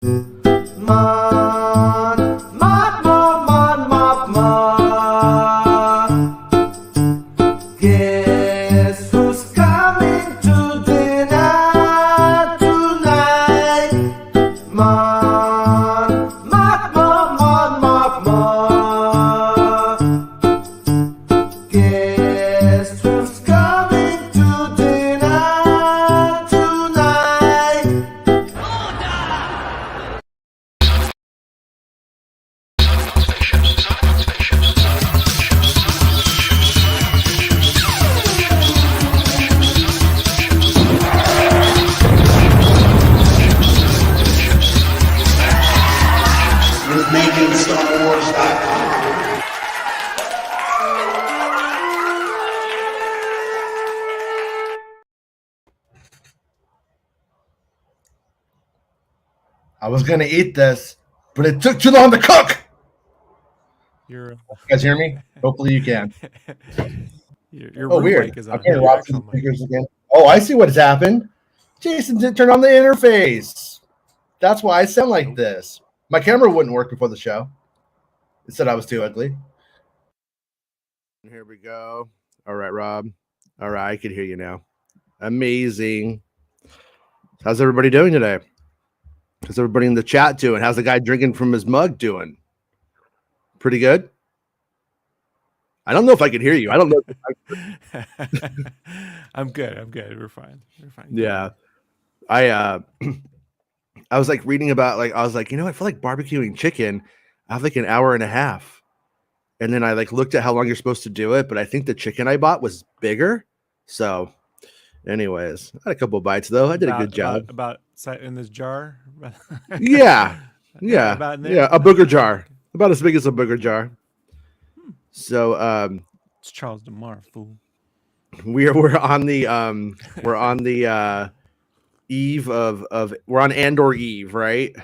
Guess who's coming to dinner tonight? Guess who's coming to dinner tonight? With MakingStarWars.net. I was gonna eat this, but it took too long to cook. Your You guys hear me? Hopefully you can. your Oh, room weird. mic is on. Okay, Your Rob, actual mic. speakers again. Oh, I see what's happened. Jason didn't turn on the interface. That's why I sound like this. My camera wouldn't work before the show. It said I was too ugly. Here we go. All right, Rob. All right, I can hear you now. Amazing. How's everybody doing today? How's everybody in the chat doing? How's the guy drinking from his mug doing? Pretty good? I don't know if I can hear you. I don't know. I'm good. I'm good. We're fine. We're fine. Yeah. I was like reading about I was like, I feel like barbecuing chicken. I have like an hour and a half. And then I like looked at how long you're supposed to do it, but I think the chicken I bought was bigger. So anyways, I had a couple bites though. I did a good job. About in this jar. Yeah. Yeah. About in there? Yeah. A booger jar. About as big as a booger jar. So It's Charles DeMar, fool. we're on the eve of we're on Andor Eve, right?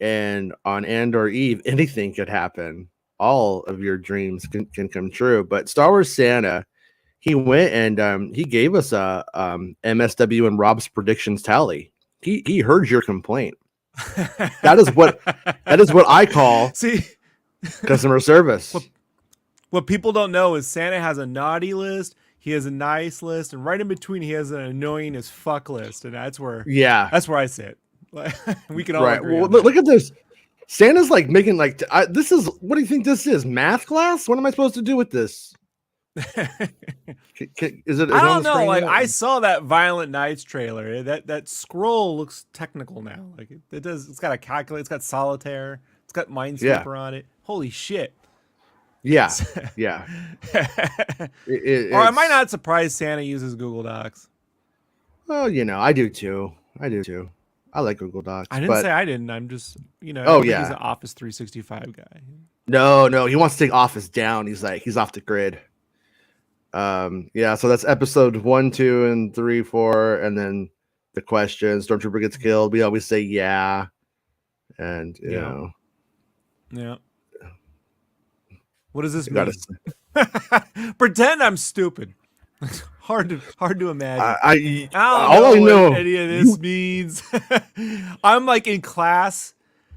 And on Andor Eve, anything could happen. All of your dreams can come true. But Star Wars Santa, he went and he gave us a MSW and Rob's predictions tally. He heard your complaint. That is what I call customer service. What people don't know is Santa has a naughty list, he has a nice list, and right in between he has an annoying as fuck list, and that's where I sit. We can all agree. Well, on that. look at this. Santa's like making this is what do you think this is? Math class? What am I supposed to do with this? Is it? I don't know. Like I saw that Violent Nights trailer. That scroll looks technical now. Like it does. It's got a calculator. It's got solitaire. It's got Minesweeper on it. Holy shit. Yeah. Yeah. Or am I not surprised Santa uses Google Docs? Well, I do too. I like Google Docs. I didn't say I didn't. I'm just, Oh, yeah. He's an Office 365 guy. No, he wants to take Office down. He's off the grid. Yeah, so that's episode 1, 2, and 3, 4, and then the question, Stormtrooper gets killed. We always say yeah. And you know. Yeah. What does this mean? Pretend I'm stupid. hard to imagine. I don't know what any of this means. I'm like in class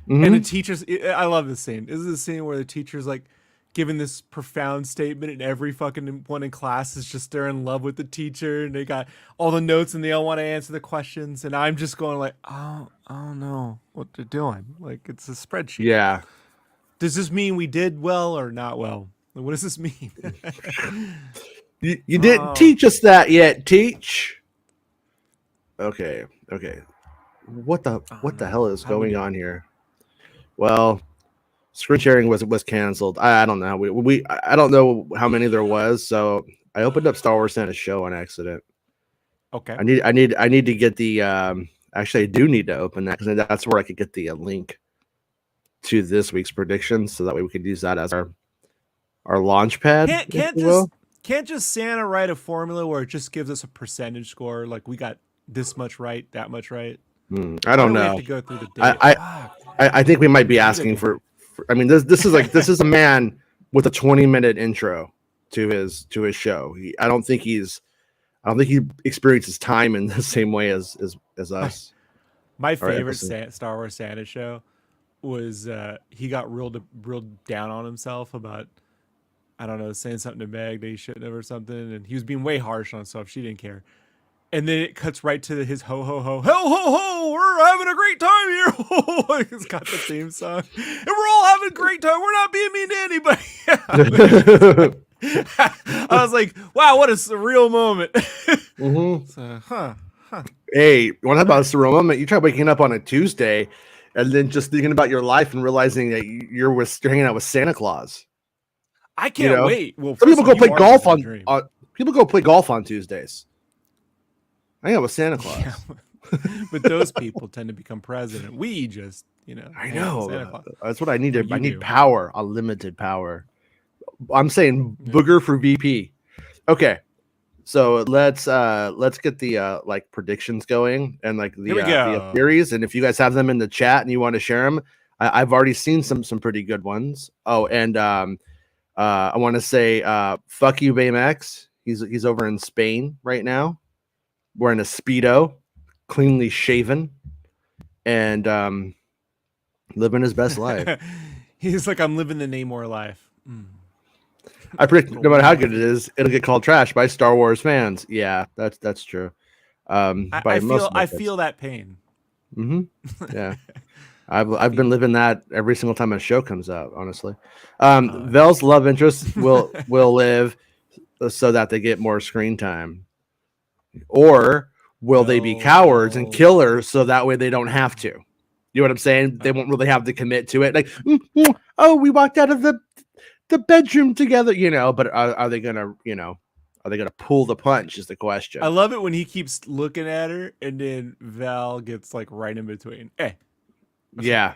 and the teacher's I love this scene. This is the scene where the teacher's like giving this profound statement and every fucking one in class is just they're in love with the teacher and they got all the notes and they all want to answer the questions and I'm just going like, I don't know what they're doing. Like it's a spreadsheet. Yeah. Does this mean we did well or not well? What does this mean? You didn't teach us that yet, teach. Okay. What the hell is going on here? Well, screen sharing was canceled. I don't know. I don't know how many there was, so I opened up Star Wars Santa's show on accident. Okay. I need to get the actually I do need to open that because that's where I could get the link to this week's predictions, so that way we could use that as our launch pad. Can't just Santa write a formula where it just gives us a percentage score, like we got this much right, that much right? I don't know. We have to go through the data. I think we might be asking for I mean, this is a man with a 20-minute intro to his show. I don't think he experiences time in the same way as us. My or favorite episode. Star Wars Santa show was he got real down on himself about, I don't know, saying something to Meg that he shouldn't have or something, and he was being way harsh on himself. She didn't care. And then it cuts right to his ho ho ho ho ho ho. We're having a great time here. It's got the theme song, and we're all having a great time. We're not being mean to anybody. I was like, wow, what a surreal moment. Mm-hmm. So, Hey, you want to talk about a surreal moment? You try waking up on a Tuesday and then just thinking about your life and realizing that you're hanging out with Santa Claus. I can't wait. Well, some people go play golf on dream. People go play golf on Tuesdays. I hang out with Santa Claus. Yeah. But those people tend to become president. We just, I know. That's what I need. I need power, unlimited power. I'm saying booger for VP. Okay, so let's get the like predictions going and like the theories. And if you guys have them in the chat and you want to share them, I've already seen some pretty good ones. Oh, and I want to say fuck you, Baymax. He's over in Spain right now, wearing a Speedo, cleanly shaven, and living his best life. He's like, I'm living the Namor life. I predict no matter how good it is, it'll get called trash by Star Wars fans. Yeah, that's true. I feel that pain. Mm-hmm. Yeah, I've been living that every single time a show comes out. Honestly, Vel's love interest will live so that they get more screen time, or will they be cowards and killers so that way they don't have to? You know what I'm saying? They won't really have to commit to it. Like, oh, we walked out of the bedroom together, but are they gonna pull the punch is the question. I love it when he keeps looking at her and then Val gets like right in between. Hey. Yeah.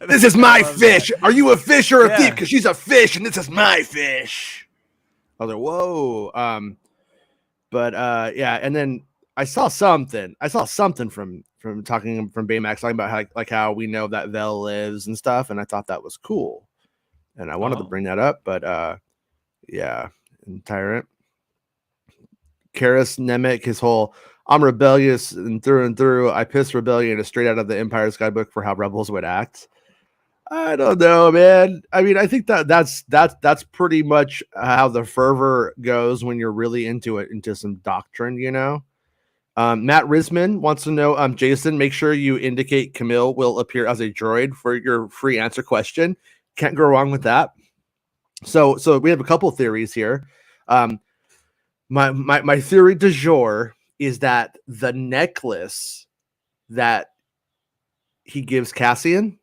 This is my fish. That. Are you a fish or a thief? Because she's a fish and this is my fish. I was like, whoa. But yeah, and then I saw something from Baymax talking about how we know that Vel lives and stuff, and I thought that was cool. And I wanted to bring that up, but yeah, and Tyrant. Karis Nemec, his whole I'm rebellious and through. I piss rebellion is straight out of the Empire's guidebook for how rebels would act. I don't know, man. I mean, I think that's pretty much how the fervor goes when you're really into some doctrine, Matt Risman wants to know, Jason, make sure you indicate Camille will appear as a droid for your free answer question. Can't go wrong with that. So we have a couple theories here. My theory du jour is that the necklace that he gives Cassian,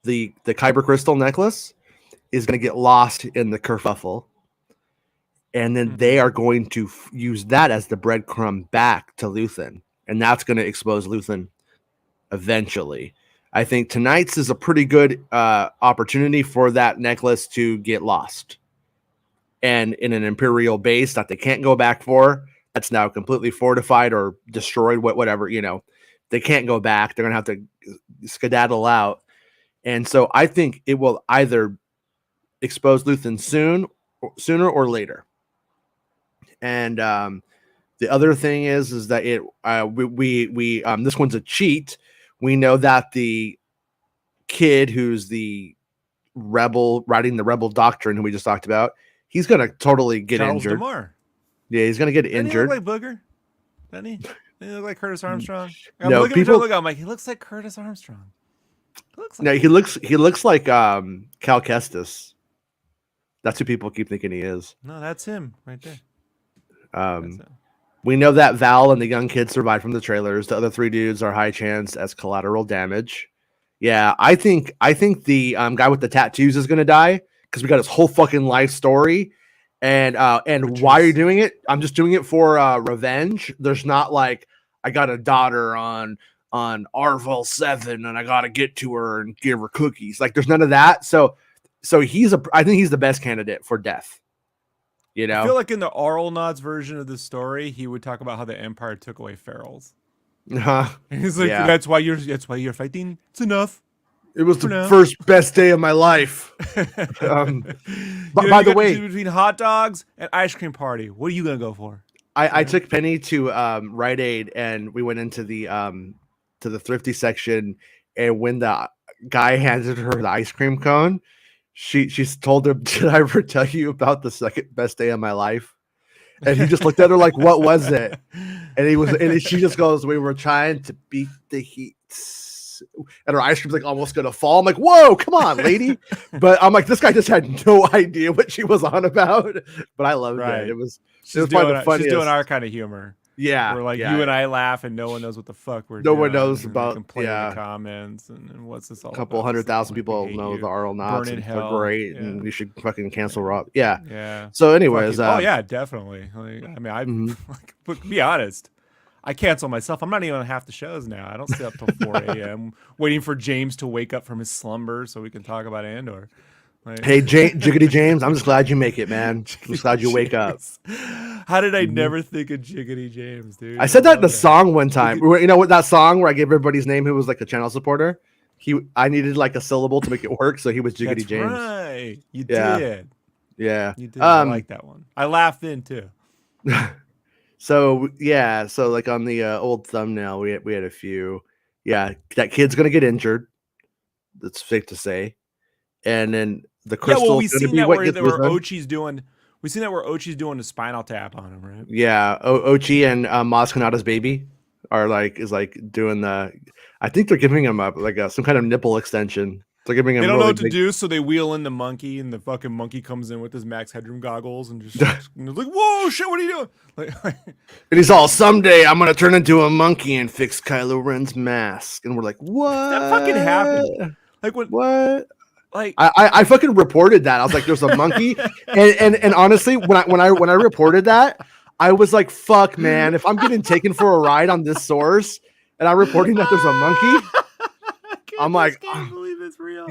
the Kyber crystal necklace, is going to get lost in the kerfuffle, and then they are going to use that as the breadcrumb back to Luthen, and that's going to expose Luthen eventually. I think tonight's is a pretty good opportunity for that necklace to get lost, and in an Imperial base that they can't go back for, that's now completely fortified or destroyed, whatever, they can't go back. They're going to have to skedaddle out. And so I think it will either expose Luthen sooner or later. And the other thing is that we this one's a cheat. We know that the kid who's the rebel writing the rebel doctrine, who we just talked about, he's gonna totally get injured. DeMar. Yeah, he's gonna get injured. He look like Booger? Doesn't he? Doesn't he look like Curtis Armstrong? No, I'm like, he looks like Curtis Armstrong. He looks like Cal Kestis. That's who people keep thinking he is. No, that's him right there. We know that Val and the young kid survived from the trailers. The other three dudes are high chance as collateral damage. Yeah, I think the guy with the tattoos is gonna die because we got his whole fucking life story. And why are you doing it? I'm just doing it for revenge. There's not like I got a daughter on Arvel 7 and I gotta get to her and give her cookies. Like there's none of that. So I think he's the best candidate for death. I feel like in the Arlnods version of the story, he would talk about how the Empire took away ferals. He's like, that's why you're fighting. It's enough. It was the first best day of my life. But by the way, between hot dogs and ice cream party, what are you gonna go for? I took Penny to Rite Aid, and we went into the to the thrifty section, and when the guy handed her the ice cream cone, she's told him, "Did I ever tell you about the second best day of my life?" And he just looked at her like, "What was it?" And she just goes, "We were trying to beat the heat." And her ice cream's like almost gonna fall. I'm like, "Whoa, come on, lady!" But I'm like, this guy just had no idea what she was on about. But I loved it. It was probably the funniest. She's doing our kind of humor. Yeah, where you and I laugh, and no one knows what the fuck we're doing. No one knows about. Complain in the comments, and what's this all? A couple 100,000 people know the Arl Knots, and they're great, and you should fucking cancel Rob. Yeah. So, anyways, yeah, definitely. I mean, but be honest. I cancel myself. I'm not even on half the shows now. I don't stay up till 4 a.m. waiting for James to wake up from his slumber so we can talk about Andor. Hey, Jiggity James, I'm just glad you make it, man. I'm just glad you wake up. How did I never think of Jiggity James, dude? I said that in a song one time. You know what, that song where I gave everybody's name who was like a channel supporter? I needed like a syllable to make it work, so he was Jiggity That's James. Right. You did. Yeah. You did. I like that one. I laughed in too. So like on the old thumbnail, we had a few. Yeah, that kid's gonna get injured. That's safe to say. And then the crystal. We seen that where Ochi's doing. We seen that where Ochi's doing the spinal tap on him, right? Yeah, Ochi and Maz Kanata's baby are is doing the. I think they're giving him some kind of nipple extension. They're giving him. They don't know what to do, so they wheel in the monkey, and the fucking monkey comes in with his Max Headroom goggles, and just like, "Whoa, shit! What are you doing?" And he's all, "Someday I'm gonna turn into a monkey and fix Kylo Ren's mask," and we're like, "What? That fucking happened? What? Like I fucking reported that. I was like, "There's a monkey," and honestly, when I reported that, I was like, "Fuck, man! If I'm getting taken for a ride on this source, and I'm reporting that there's a monkey." I'm like, I can't believe it's real.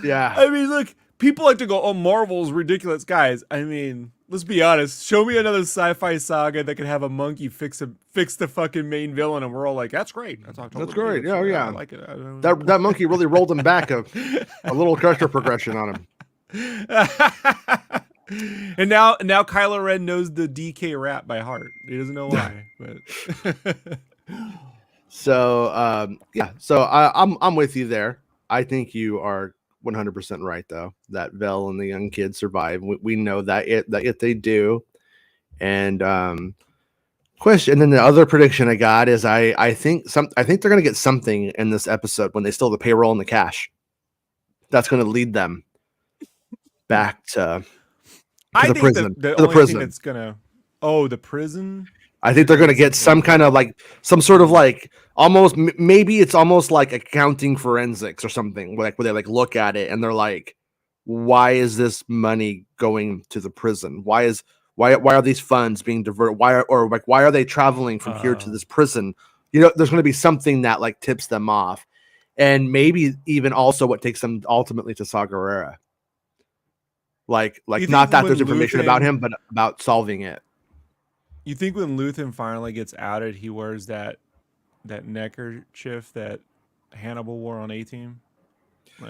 Yeah. I mean, look, people like to go, "Oh, Marvel's ridiculous." Guys, I mean, let's be honest. Show me another sci-fi saga that could have a monkey fix the fucking main villain, and we're all like, "That's great. That's great. Yeah, yeah. I like it." That monkey really rolled him back a little character progression on him. And now Kylo Ren knows the DK rap by heart. He doesn't know why, but. So so I'm with you there. I think you are 100% right, though, that Vel and the young kids survive. We know that if they do. And question, and then the other prediction I got is I think they're gonna get something in this episode when they steal the payroll and the cash. That's gonna lead them back to the prison. The only thing that's gonna the prison. I think they're going to get some kind of some sort of almost, maybe it's almost like accounting forensics or something, where they look at it and they're like, why is this money going to the prison? Why are these funds being diverted? Why are they traveling from here to this prison? There's going to be something that tips them off, and maybe even also what takes them ultimately to Saw Gerrera. Not that there's information about him, but about solving it. You think when Luthen finally gets outed, he wears that neckerchief that Hannibal wore on A-Team?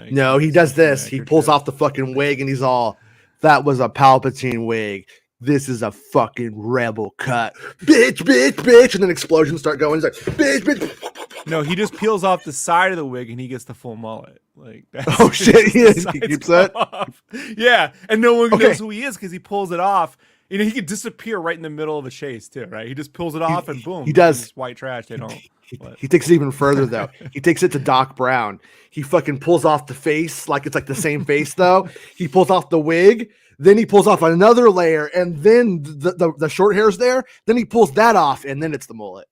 No, he does this. He pulls off the fucking wig, and he's all, "That was a Palpatine wig. This is a fucking rebel cut. Bitch, bitch, bitch." And then explosions start going. He's like, "Bitch, bitch." No, he just peels off the side of the wig, and he gets the full mullet. Oh, shit. He keeps that? Yeah, and no one knows who he is because he pulls it off. He could disappear right in the middle of a chase too, right? He just pulls it off and boom. He does. White trash. They don't. He takes it even further though. He takes it to Doc Brown. He fucking pulls off the face, it's the same face though. He pulls off the wig, then he pulls off another layer, and then the short hair's there. Then he pulls that off, and then it's the mullet.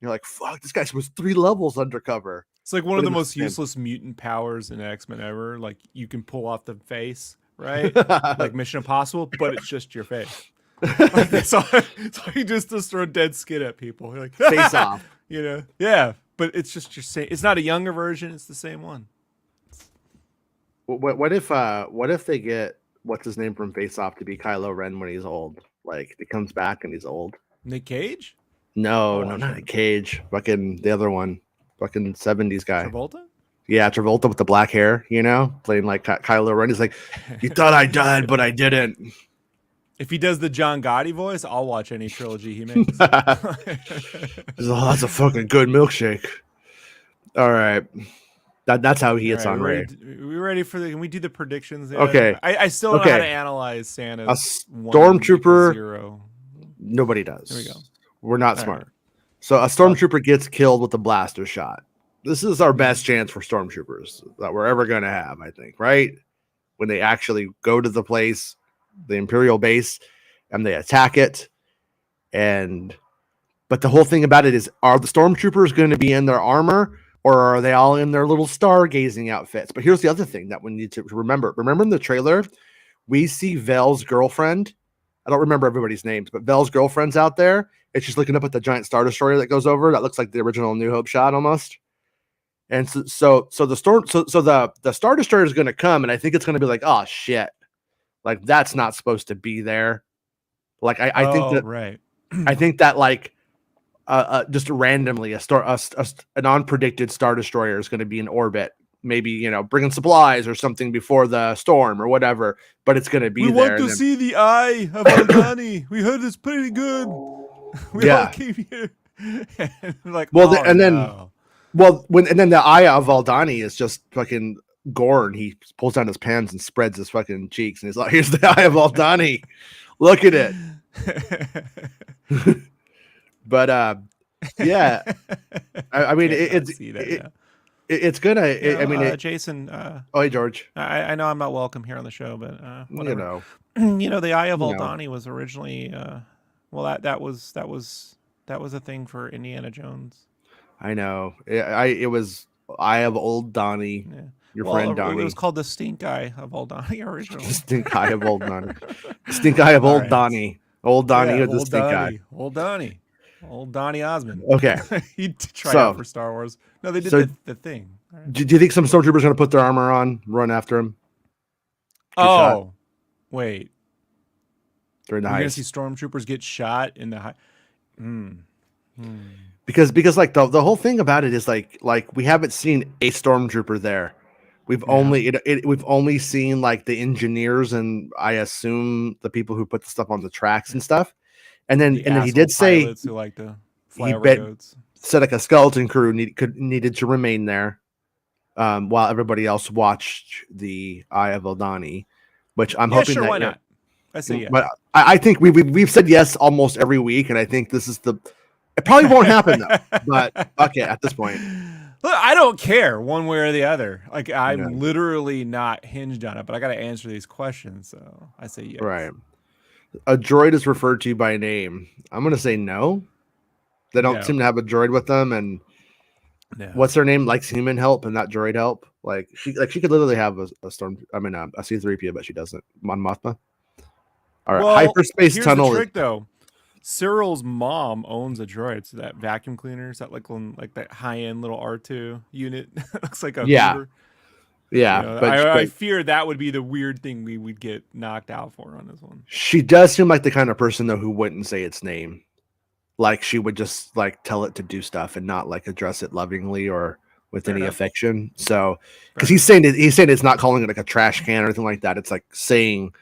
You're like, fuck, this guy was 3 levels undercover. It's like one of the most useless mutant powers in X-Men ever. You can pull off the face. Right? Like Mission Impossible, but it's just your face. So you just throw dead skin at people. You're like, face off. Yeah, but it's just your same. It's not a younger version. It's the same one. What if they get what's his name from Face Off to be Kylo Ren when he's old? It comes back and he's old. Nick Cage? No, not Nick Cage. Fucking the other one. Fucking 70s guy. Travolta? Yeah, Travolta with the black hair, playing like Kylo Ren. He's like, "You thought I died, but I didn't." If he does the John Gotti voice, I'll watch any trilogy he makes. That's a fucking good milkshake. All right. That's how he hits on Ray. We ready for the? Can we do the predictions? Yet? Okay. I still don't know how to analyze Santa's Stormtrooper. 0. Nobody does. There we go. We're not smart. Right. So a Stormtrooper gets killed with a blaster shot. This is our best chance for Stormtroopers that we're ever going to have, I think, right? When they actually go to the place, the Imperial base, and they attack it. But the whole thing about it is, are the Stormtroopers going to be in their armor, or are they all in their little stargazing outfits? But here's the other thing that we need to remember. Remember in the trailer, we see Vel's girlfriend. I don't remember everybody's names, but Vel's girlfriend's out there, and she's looking up at the giant Star Destroyer that goes over. That looks like the original New Hope shot almost. And so the Star Destroyer is going to come, and I think it's going to be like, oh shit, like that's not supposed to be there. Like I think that right. I think that like just randomly an unpredicted Star Destroyer is going to be in orbit, maybe bringing supplies or something before the storm or whatever. But it's going to be we there. We want to see the eye of Aldani. We heard it's pretty good. We all came here. Like then the eye of Aldani is just fucking gore, and he pulls down his pants and spreads his fucking cheeks, and he's like, "Here's the eye of Aldani. Look at it." But yeah, I mean it's gonna. I mean, Jason. Oh, hey George. I know I'm not welcome here on the show, but whatever. You know, the Eye of Aldani was originally that was a thing for Indiana Jones. I know. It was Eye of Old Donnie. Yeah. Your friend Donnie. It was called the Stink Eye of Old Donnie originally. Stink Eye of Old Donnie. Stink Eye of Old Donnie. Old Donnie is the Stink Eye. Old Donnie. Old Donnie Osmond. Okay. He tried out for Star Wars. No, they did the thing. Right. Do you think some Stormtroopers are going to put their armor on, run after him? Wait. During the heist. You're going to see Stormtroopers get shot in the Because like the whole thing about it is like we haven't seen a Stormtrooper there. We've only seen like the engineers and I assume the people who put the stuff on the tracks and stuff. And then he did say who like to fly over roads. Said like a skeleton crew needed to remain there while everybody else watched the Eye of Aldani, which I'm hoping sure, that why not? I say yes. But I think we've said yes almost every week, and I think this is it probably won't happen though. But okay, at this point. Look, I don't care one way or the other. Like I'm literally not hinged on it, but I got to answer these questions, so I say yes. Right. A droid is referred to by name. I'm going to say no. They don't seem to have a droid with them, and what's her name? Likes human help and not droid help. Like she could literally have a C-3PO, but she doesn't. Mon Mothma. All right, hyperspace here's tunnel. The trick, though. Cyril's mom owns a droid, so that vacuum cleaner is that like that high-end little R2 unit. Looks like a Hoover. Yeah, but I fear that would be the weird thing we would get knocked out for on this one. She does seem like the kind of person though who wouldn't say its name. Like she would just like tell it to do stuff and not like address it lovingly or with any affection. So because he's saying it's not calling it like a trash can or anything like that. It's like saying,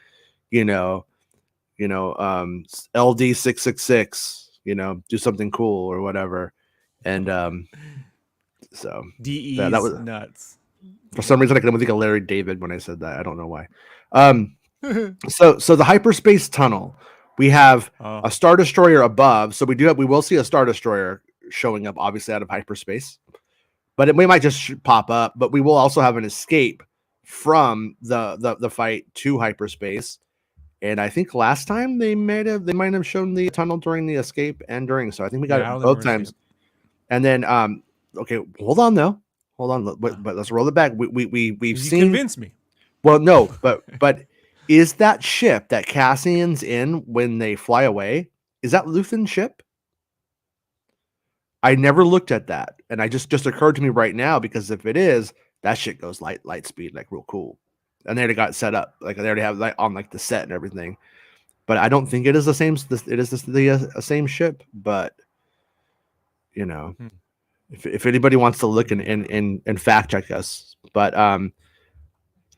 LD 666, do something cool or whatever. And so DE that was nuts. For some reason, I can think of Larry David when I said that. I don't know why. So the hyperspace tunnel, we have a Star Destroyer above. So we will see a Star Destroyer showing up, obviously out of hyperspace, but we might just pop up. But we will also have an escape from the fight to hyperspace. And I think last time they might have shown the tunnel during the escape and during. So I think we got it both times. And then okay, hold on though. Hold on, but let's roll it back. We've seen. Convince me. Well, no, but is that ship that Cassian's in when they fly away? Is that Luthen's ship? I never looked at that, and I just occurred to me right now because if it is, that shit goes light speed, like real cool, and they already got it set up, like they already have like on like the set and everything. But I don't think it is the same. It is the same ship, but If anybody wants to look and fact check us, but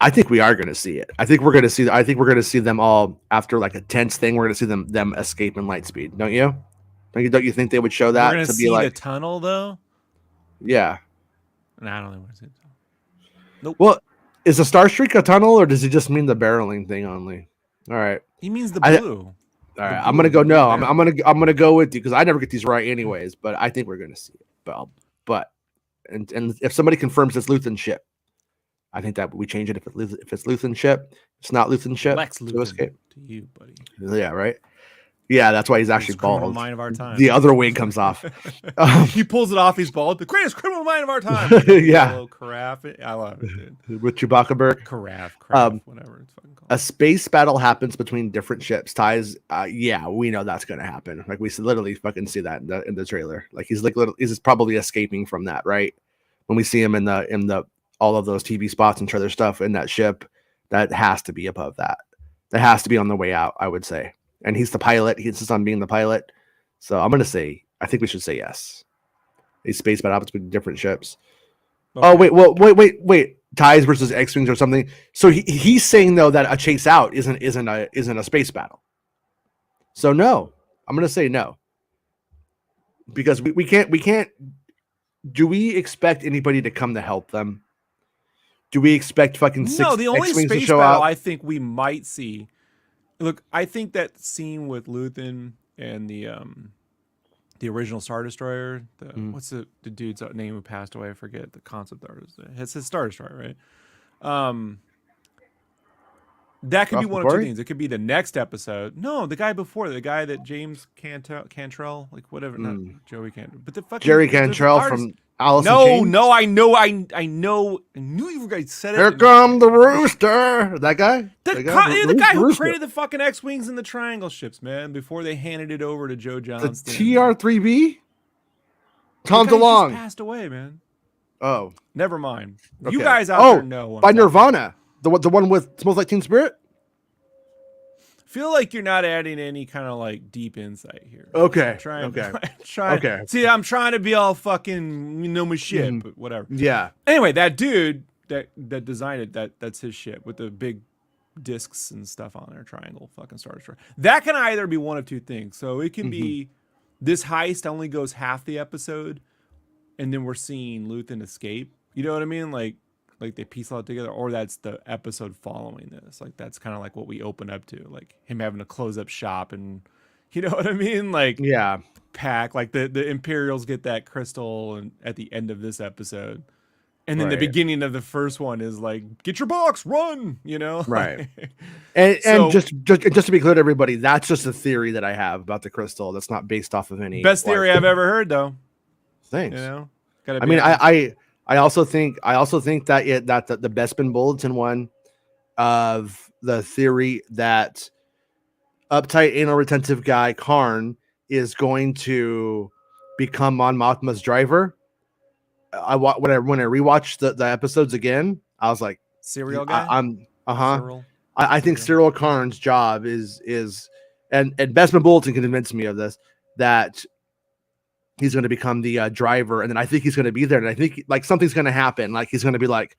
I think we are going to see it. I think we're going to see them all after like a tense thing. We're going to see them escape in light speed. Don't you? Don't you think they would show that We're going to to be see like the tunnel though? Yeah. No, I don't think we're going to see it. Nope. Well, is a Starstreak a tunnel, or does it just mean the barreling thing only? All right. He means the blue. All right. I'm gonna go. No, I'm gonna go with you because I never get these right anyways. But I think we're gonna see it. But if somebody confirms it's Luthen's ship, I think that we change it if it's Luthen's ship. It's not Luthen's ship. Lex Luthor escape to you, buddy. Yeah. Right. Yeah, that's why he's actually bald. Mind of our time. The other wing comes off. He pulls it off. He's bald. The greatest criminal mind of our time. Yeah. Carafe. I love it, dude. With Chewbacca Bird. Carafe, whatever it's fucking called. A space battle happens between different ships. Ties. Yeah, we know that's gonna happen. Like we literally fucking see that in the trailer. Like he's probably escaping from that, right? When we see him in the all of those TV spots and trailer stuff in that ship, that has to be above that. That has to be on the way out, I would say. And he's the pilot. He insists on being the pilot. So I think we should say yes. A space battle between different ships. Okay. Oh, wait. TIEs versus X-Wings or something. So he's saying, though, that a chase out isn't a space battle. So no. I'm going to say no. Because we can't. Do we expect anybody to come to help them? Do we expect fucking six No, the only X-Wings space to show battle out? I think we might see. Look, I think that scene with Luthen and the original Star Destroyer. What's the dude's name who passed away? I forget the concept artist. It's his Star Destroyer, right? That could be one of two things. It could be the next episode. No, the guy before, the guy that James Cantrell, like whatever, not Joey Cantrell, but the fucking Jerry Cantrell from Alice in Chains? No, I know. I knew you guys said it. Here come the rooster. That guy? The guy who created the fucking X-Wings and the triangle ships, man, before they handed it over to Joe Johnston. The TR-3B? Tom DeLonge DeLonge. Passed away, man. Oh. Never mind. Okay. You guys out there know. By Nirvana. The one with Smells Like Teen Spirit? Feel like you're not adding any kind of like deep insight here. Okay. Okay. See, I'm trying to be all fucking my shit, but whatever. Yeah. Anyway, that dude that designed it, that's his shit with the big discs and stuff on there, triangle fucking Star Destroyer. That can either be one of two things. So it can be this heist only goes half the episode, and then we're seeing Luthen escape. You know what I mean? Like they piece it all together, or that's the episode following this. Like that's kind of like what we open up to, like him having to close up shop, and you know what I mean? Like pack like the Imperials get that crystal, and at the end of this episode, and then the beginning of the first one is like get your box, run, you know? Right. and just to be clear to everybody, that's just a theory that I have about the crystal. That's not based off of any best theory I've ever heard, though. Thanks. You know, I also think that that the Bespin Bulletin one of the theory that uptight anal retentive guy Karn is going to become Mon Mothma's driver. When I rewatched the episodes again, I was like, Serial guy. I think Cyril Karn's job is and Bespin Bulletin convinced me of this, that he's going to become the driver, and then I think he's going to be there, and I think like something's going to happen. Like he's going to be like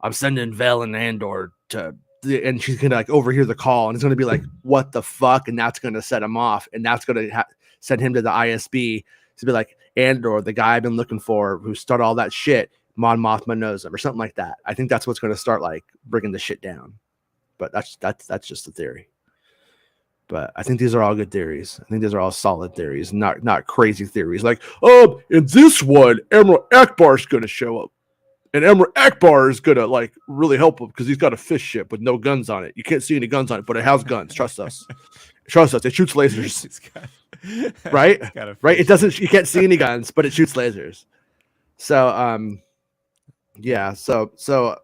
I'm sending Vel and Andor and she's going to like overhear the call, and it's going to be like, what the fuck, and that's going to set him off, and that's going to send him to the ISB to be like, Andor, the guy I've been looking for, who started all that shit, Mon Mothma knows him, or something like that. I think that's what's going to start like bringing the shit down. But that's just a theory. But I think these are all good theories. I think these are all solid theories, not crazy theories. Like, in this one, Admiral Akbar's going to show up. And Admiral Akbar is going to, like, really help him because he's got a fish ship with no guns on it. You can't see any guns on it, but it has guns. Trust us. Trust us. It shoots lasers. Right? Right? It doesn't, you can't see any guns, but it shoots lasers. So, yeah. So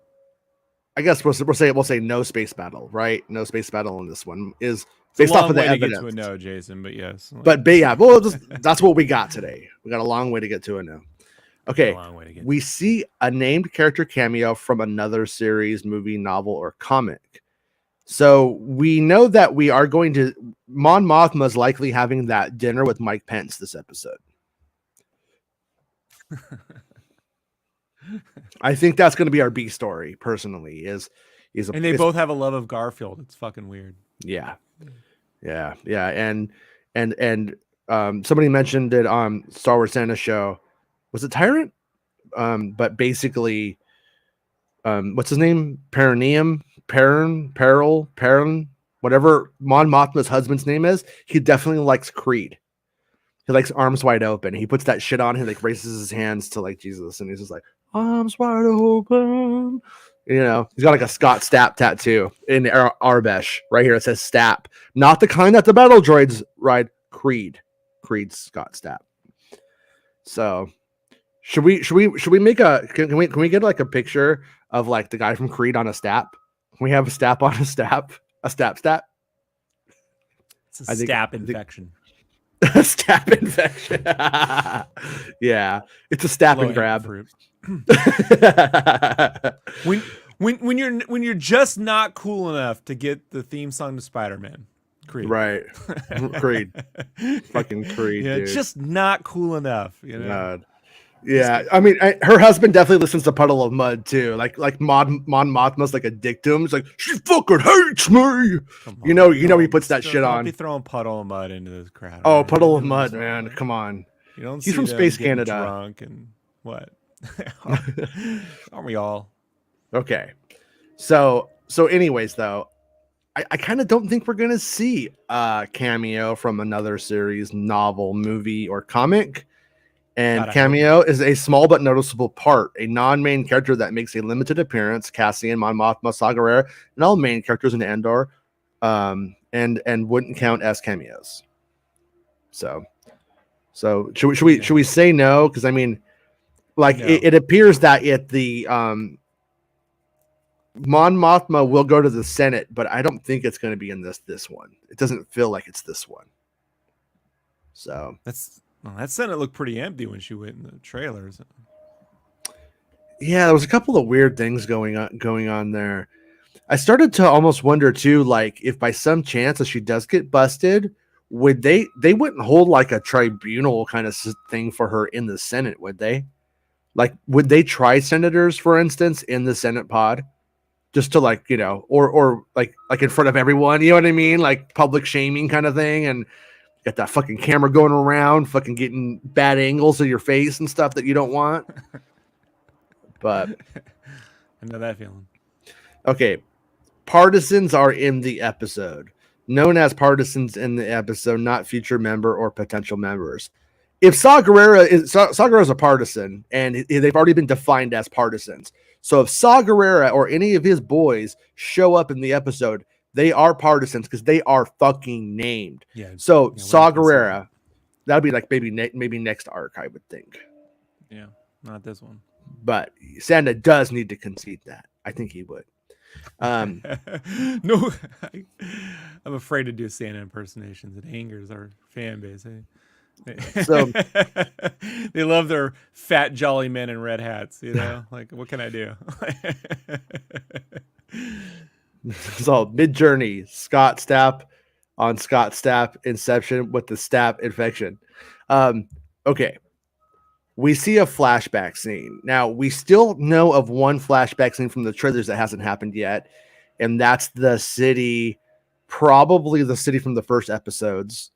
I guess we'll say no space battle, right? No space battle in this one is based off of the evidence. To get to a no, Jason, but yes. But yeah, well, that's what we got today. We got a long way to get to a no. Okay, we see a named character cameo from another series, movie, novel, or comic. So we know that we are going to Mon Mothma is likely having that dinner with Mike Pence this episode. I think that's going to be our B story. Personally, and they both have a love of Garfield. It's fucking weird. Yeah. And somebody mentioned it on Star Wars Santa show. Was it Tyrant? But basically, what's his name? Peril, whatever Mon Mothma's husband's name is. He definitely likes Creed. He likes arms wide open. He puts that shit on. He like raises his hands to like Jesus, and he's just like arms wide open. You know, he's got like a Scott Stapp tattoo in Arbesh right here. It says Stapp, not the kind that the battle droids ride. Creed's Scott Stapp. So, should we make a? Can we get like a picture of like the guy from Creed on a Stapp? Can we have a Stapp on a Stapp? A Stapp? It's a Stapp infection. A Stapp infection. Yeah, it's a Stapp and grab. when you're just not cool enough to get the theme song to Spider-Man, Creed. Right. Creed. Fucking Creed. Yeah, dude. Just not cool enough, you know. God. Yeah, I mean, her husband definitely listens to Puddle of Mud too. Like Mon Mothma's like a dick to him. He's like, she fucking hates me. You know, he puts that shit on. Don't be throwing Puddle of Mud into this crowd. Oh, right? Puddle of Mud, man, come on. You don't. He's from Space Canada. Drunk and what? Aren't we all? Okay, so anyways, though, I kind of don't think we're gonna see a cameo from another series, novel, movie, or comic. And Cameo is a small but noticeable part, a non-main character that makes a limited appearance. Cassian, Mon Mothma, Saw Gerrera, and all main characters in Andor, and wouldn't count as cameos. So should we say no? Because I mean, like no. It appears that the Mon Mothma will go to the Senate, but I don't think it's going to be in this one. It doesn't feel like it's this one. So that Senate looked pretty empty when she went in the trailers. Yeah, there was a couple of weird things going on there. I started to almost wonder too, like if by some chance if she does get busted, would they wouldn't hold like a tribunal kind of thing for her in the Senate, would they? Like, would they try senators, for instance, in the Senate pod, just to like, you know, or like in front of everyone, you know what I mean, like public shaming kind of thing, and got that fucking camera going around, fucking getting bad angles of your face and stuff that you don't want. But I know that feeling. Okay. Partisans are in the episode. Known as partisans in the episode, not future member or potential members. If Saw Gerrera is a partisan, and they've already been defined as partisans. So if Saw Gerrera or any of his boys show up in the episode, they are partisans because they are fucking named. Yeah. So Saw Gerrera, that'd be like maybe next arc, I would think. Yeah, not this one. But Santa does need to concede that. I think he would. No, I'm afraid to do Santa impersonations. It angers our fan base. So they love their fat jolly men in red hats. You know, like what can I do? So Mid-Journey, Scott Stapp on Scott Stapp Inception with the Stapp infection. Okay. We see a flashback scene. Now, we still know of one flashback scene from the trailers that hasn't happened yet, and that's the city, probably the city from the first episodes,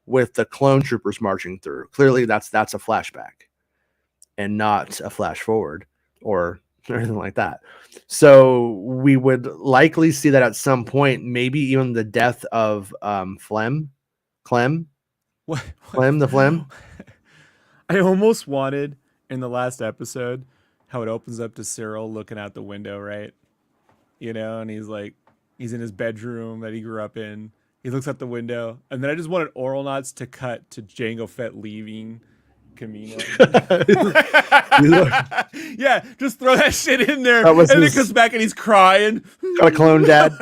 with the clone troopers marching through. Clearly, that's a flashback and not a flash forward or anything like that. So we would likely see that at some point, maybe even the death of Clem the Phlegm. I almost wanted in the last episode how it opens up to Cyril looking out the window, right? You know, and he's in his bedroom that he grew up in. He looks out the window, and then I just wanted Oral Knots to cut to Jango Fett leaving Camino. Yeah, just throw that shit in there, and then it comes back and he's crying. Got a clone dad.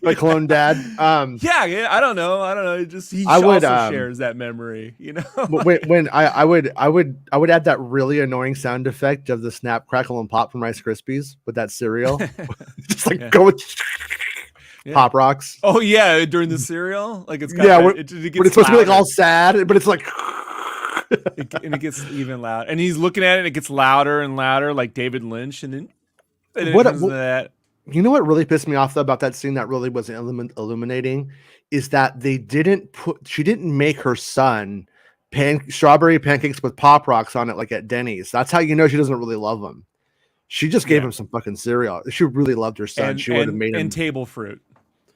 Yeah, I don't know. Just he also shares that memory, you know. when I would add that really annoying sound effect of the snap, crackle, and pop from Rice Krispies with that cereal, just like go with. Yeah. Pop rocks. Oh yeah, during the cereal, like it's but it's supposed to be like all sad, but it's like And it gets even loud. And he's looking at it, and it gets louder and louder, like David Lynch. And then it What, comes to that. You know what really pissed me off though about that scene that really was illuminating is that she didn't make her son strawberry pancakes with Pop Rocks on it like at Denny's. That's how you know she doesn't really love him. She just gave him some fucking cereal. She really loved her son. She would have made him. And table fruit.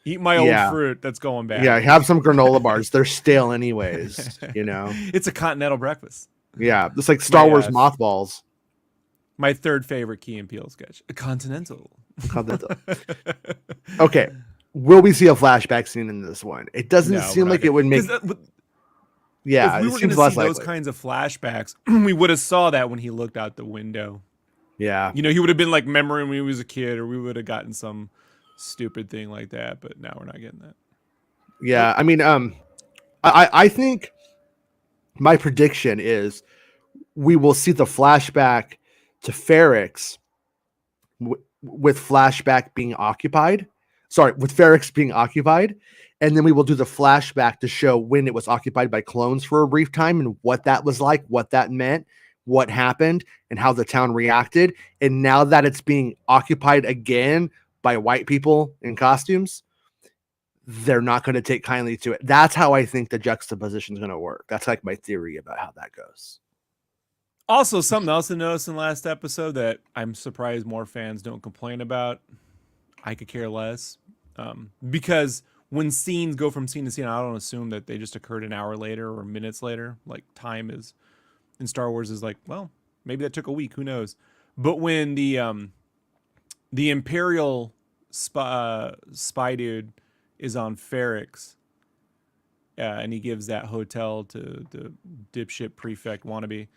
Eat my old fruit that's going bad. Yeah, have some granola bars. They're stale anyways, you know. It's a continental breakfast. Yeah, it's like Star Wars mothballs. My third favorite Key and Peele sketch. A continental. Okay. Will we see a flashback scene in this one? It doesn't seem like it would make. If we were going to see those kinds of flashbacks, we would have saw that when he looked out the window. Yeah. You know, he would have been like remembering when he was a kid, or we would have gotten some stupid thing like that. But now we're not getting that. Yeah. I mean, I think my prediction is we will see the flashback to Ferrix with flashback being occupied. Sorry, with Ferrix being occupied. And then we will do the flashback to show when it was occupied by clones for a brief time and what that was like, what that meant, what happened, and how the town reacted. And now that it's being occupied again by white people in costumes, they're not going to take kindly to it. That's how I think the juxtaposition is going to work. That's like my theory about how that goes. Also, something else I noticed in the last episode that I'm surprised more fans don't complain about. I could care less. Because when scenes go from scene to scene, I don't assume that they just occurred an hour later or minutes later. Like time is in Star Wars is like, well, maybe that took a week. Who knows? But when the Imperial spy dude is on Ferrix, and he gives that hotel to the dipshit prefect wannabe.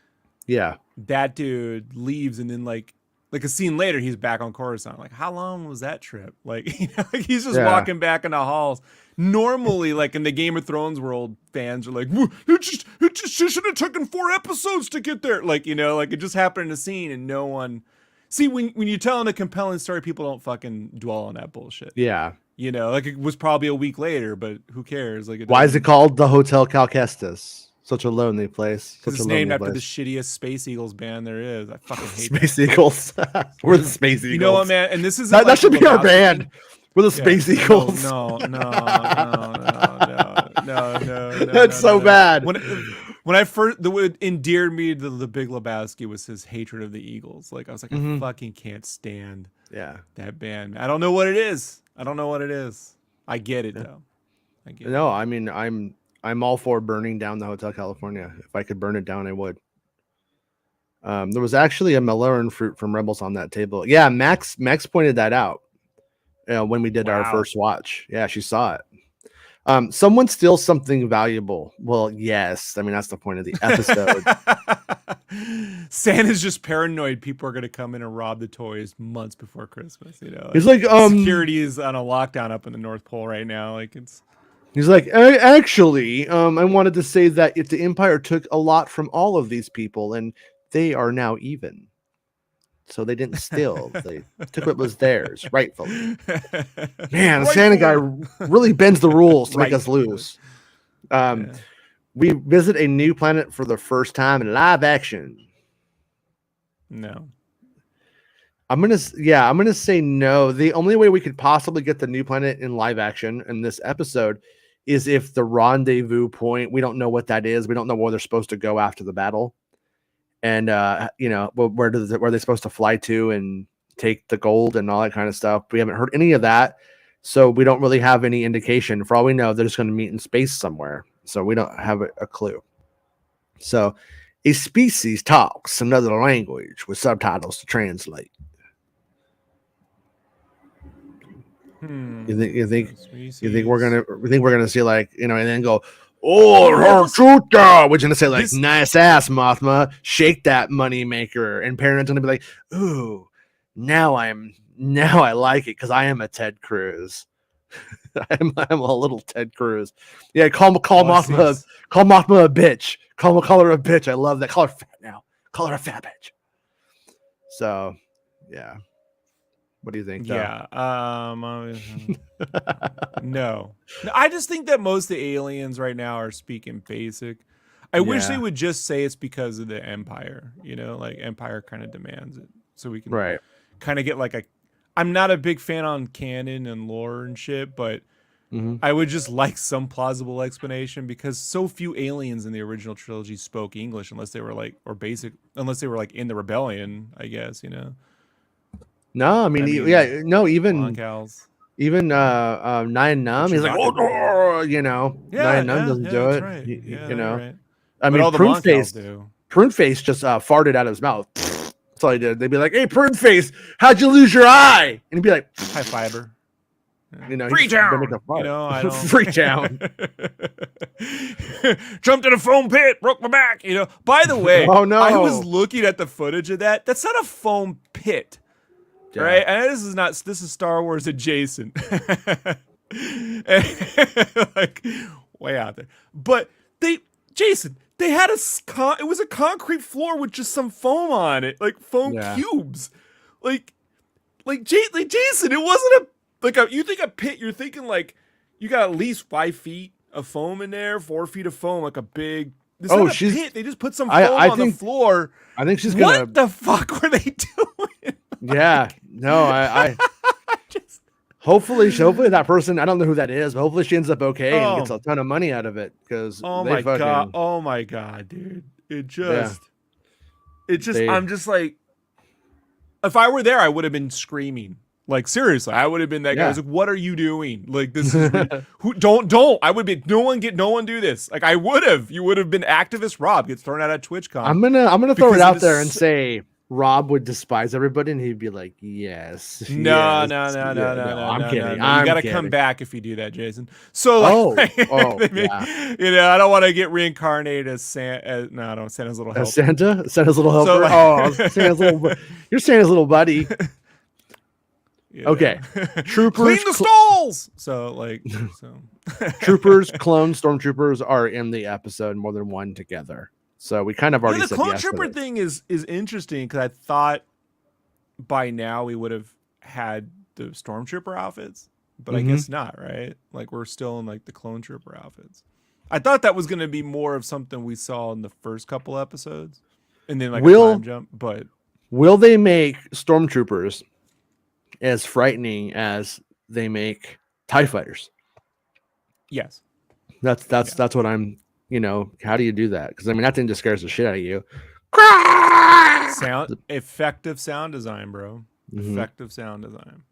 Yeah, that dude leaves, and then like a scene later, he's back on Coruscant. Like, how long was that trip? Like, you know, like he's just walking back in the halls. Normally, like in the Game of Thrones world, fans are like, it just should have taken 4 episodes to get there. Like, you know, like it just happened in a scene, and no one. See, when you're telling a compelling story, people don't fucking dwell on that bullshit. Yeah. You know, like it was probably a week later, but who cares? Like, why is it called the Hotel Cal Kestis? Such a lonely place. Such it's named after the shittiest Space Eagles band there is. I fucking hate Space Eagles. We're the Space Eagles. You know what, man? And this is that should be our band. We're the Space Eagles. No. That's so bad. When I first, what endeared me to the Big Lebowski was his hatred of the Eagles. Like I was like, I fucking can't stand that band. I don't know what it is. I get it though. I mean, I'm all for burning down the Hotel California. If I could burn it down, I would. There was actually a Melon fruit from Rebels on that table. Yeah, Max pointed that out when we did our first watch. Yeah, she saw it. Someone steals something valuable. Well, yes. I mean, that's the point of the episode. Santa's just paranoid people are going to come in and rob the toys months before Christmas. You know, he's like security is on a lockdown up in the North Pole right now. Like it's. He's like, actually, I wanted to say that if the Empire took a lot from all of these people, and they are now even. So they didn't steal. They took what was theirs, rightfully. Man, the Santa guy really bends the rules to make us lose. We visit a new planet for the first time in live action. No. I'm gonna say no. The only way we could possibly get the new planet in live action in this episode is if the rendezvous point, we don't know what that is. We don't know where they're supposed to go after the battle. And where are they supposed to fly to and take the gold and all that kind of stuff. We haven't heard any of that, so we don't really have any indication. For all we know, they're just going to meet in space somewhere, so we don't have a clue. So a species talks another language with subtitles to translate. You think we're gonna see, like, and then go, oh, her chuta, we're gonna say like, nice ass, Mothma, shake that money maker, and Parent's gonna be like, ooh, now I like it because I am a Ted Cruz. I'm a little Ted Cruz. Yeah, call Mothma a bitch. Call her a bitch. I love that. Call her fat now. Call her a fat bitch. So, yeah. What do you think? Yeah. No. I just think that most of the aliens right now are speaking basic. I wish they would just say it's because of the Empire, you know, like Empire kind of demands it. So we can kind of get like a, I'm not a big fan on canon and lore and shit, but I would just like some plausible explanation because so few aliens in the original trilogy spoke English unless they were like, unless they were like in the rebellion, I guess, you know? No, I mean yeah, no, even Nine Numb, he's like, oh, you know, Nine Numb doesn't do it. Right. You know, right. I mean, Prune Face just farted out of his mouth. That's all he did. They'd be like, hey, Prune Face, how'd you lose your eye? And he'd be like, high fiber. You know, Freetown. You know, I don't. Freetown. Jumped in a foam pit, broke my back. You know. By the way, oh no, I was looking at the footage of that. That's not a foam pit, right? And this is Star Wars adjacent, like way out there. But they had it was a concrete floor with just some foam on it, like foam cubes, like Jason. It wasn't you think a pit, you're thinking like you got at least 5 feet of foam in there, 4 feet of foam, like a big. This not a pit. They just put some foam on the floor. I think she's gonna. What the fuck were they doing? Yeah, no, I hopefully that person. I don't know who that is, but hopefully she ends up okay and gets a ton of money out of it because. Oh my god, dude! It just. I'm just like, if I were there, I would have been screaming. Like seriously, I would have been that guy. I was like, "What are you doing? Like this is don't." I would be no one do this. Like I would have. You would have been activist Rob gets thrown out at TwitchCon. I'm gonna throw it out there and say Rob would despise everybody, and he'd be like, "Yes, no." I'm kidding. You got to come back if you do that, Jason. So, like, you know, I don't want to get reincarnated as Santa's little helper. Santa's little helper. So, you're Santa's little buddy. Yeah. Okay, troopers clean the stalls. Troopers, clone stormtroopers are in the episode more than one together. So we kind of already said the clone trooper thing is interesting because I thought by now we would have had the stormtrooper outfits, but I guess not. Right? Like we're still in like the clone trooper outfits. I thought that was going to be more of something we saw in the first couple episodes, and then like a time jump. But will they make stormtroopers as frightening as they make TIE fighters? Yes. That's what I'm, you know, how do you do that? Because I mean that thing just scares the shit out of you. Effective sound design, bro. Effective sound design.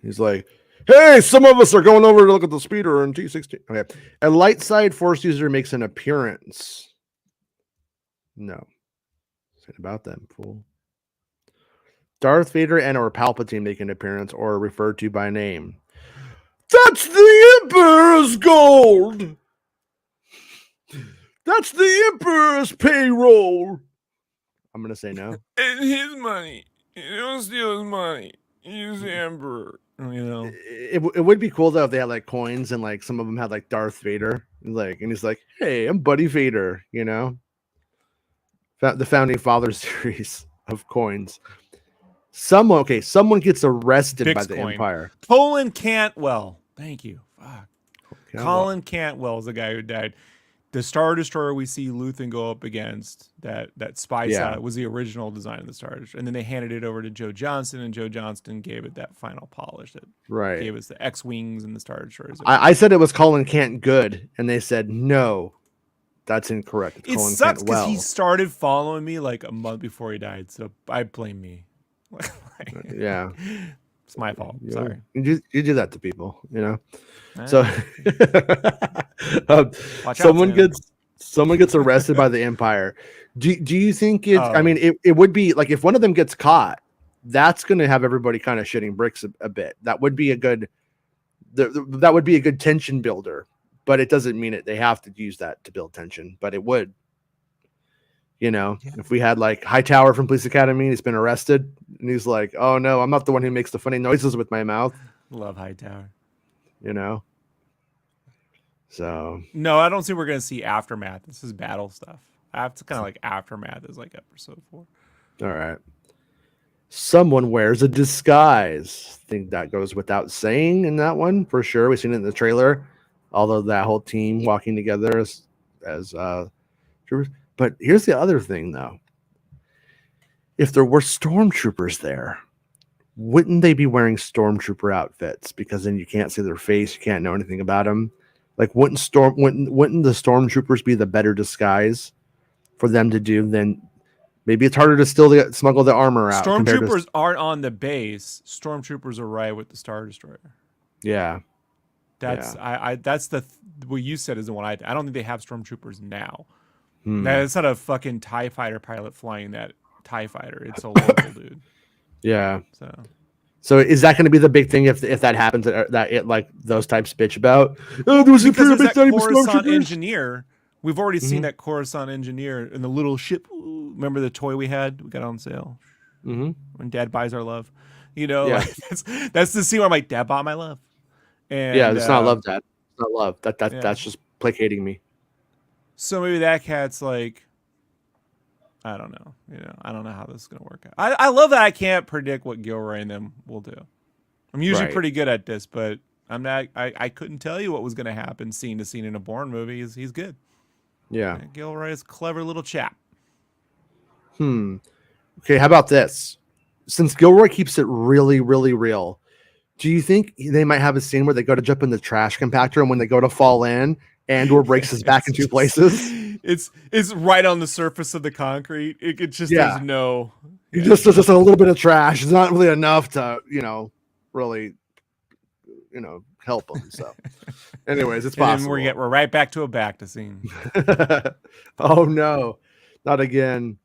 He's like, hey, some of us are going over to look at the speeder in T16. Okay. A light side force user makes an appearance. No. Say about them, fool. Darth Vader and or Palpatine make an appearance or are referred to by name. That's the Emperor's gold. That's the Emperor's payroll. I'm going to say no. It's his money. You don't steal his money. He's the Emperor. You know, it would be cool though if they had like coins and like some of them had like Darth Vader, like, and he's like, hey, I'm Buddy Vader, you know, the Founding Fathers series of coins. Someone gets arrested by the Empire. Colin Cantwell. Thank you. Fuck. Colin Cantwell is the guy who died. The Star Destroyer we see Luthen go up against, that spy satellite, was the original design of the Star Destroyer. And then they handed it over to Joe Johnston, and Joe Johnston gave it that final polish that gave us the X-Wings and the Star Destroyers. I said it was Colin Cant good, and they said, no, that's incorrect. It sucks because he started following me like a month before he died, so I blame me. Yeah. It's my fault. Sorry. You do that to people, you know. So someone gets arrested by the Empire. Do you think it's I mean it would be like if one of them gets caught, that's going to have everybody kind of shitting bricks a bit. That would be a good tension builder, but it doesn't mean they have to use that to build tension, but it would. You know, if we had like Hightower from Police Academy, he's been arrested, and he's like, "Oh no, I'm not the one who makes the funny noises with my mouth." Love Hightower. You know. So no, I don't think we're gonna see Aftermath. This is battle stuff. I have to kind of like Aftermath is like episode 4. All right. Someone wears a disguise. I think that goes without saying in that one for sure. We've seen it in the trailer. Although that whole team walking together as But here's the other thing, though. If there were stormtroopers there, wouldn't they be wearing stormtrooper outfits? Because then you can't see their face, you can't know anything about them. Like, wouldn't the stormtroopers be the better disguise for them to do than? Maybe it's harder to still smuggle the armor out. Stormtroopers aren't on the base. Stormtroopers are right with the Star Destroyer. Yeah, that's that's what you said is the one I don't think they have stormtroopers now. Now, it's not a fucking TIE fighter pilot flying that TIE fighter. It's a local dude. Yeah. So is that going to be the big thing if that happens? That it like those types bitch about? Oh, there was because that Coruscant engineer. We've already seen that Coruscant engineer in the little ship. Remember the toy we had? We got on sale. When Dad buys our love, like, that's the scene where I'm like, Dad bought my love. And it's not love, Dad. It's not love. That's just placating me. So maybe that cat's like, I don't know. I don't know how this is gonna work out. I love that I can't predict what Gilroy and them will do. I'm usually pretty good at this, but I'm not. I couldn't tell you what was gonna happen scene to scene in a Bourne movie. He's good. Yeah. Gilroy is a clever little chap. Okay, how about this? Since Gilroy keeps it really, really real, do you think they might have a scene where they go to jump in the trash compactor, and when they go to fall in, Andor breaks his back in two places? It's right on the surface of the concrete. It just there's no. Just a little bit of trash. It's not really enough to really help him. So, anyways, it's possible. We're right back to a back to scene. Oh no, not again.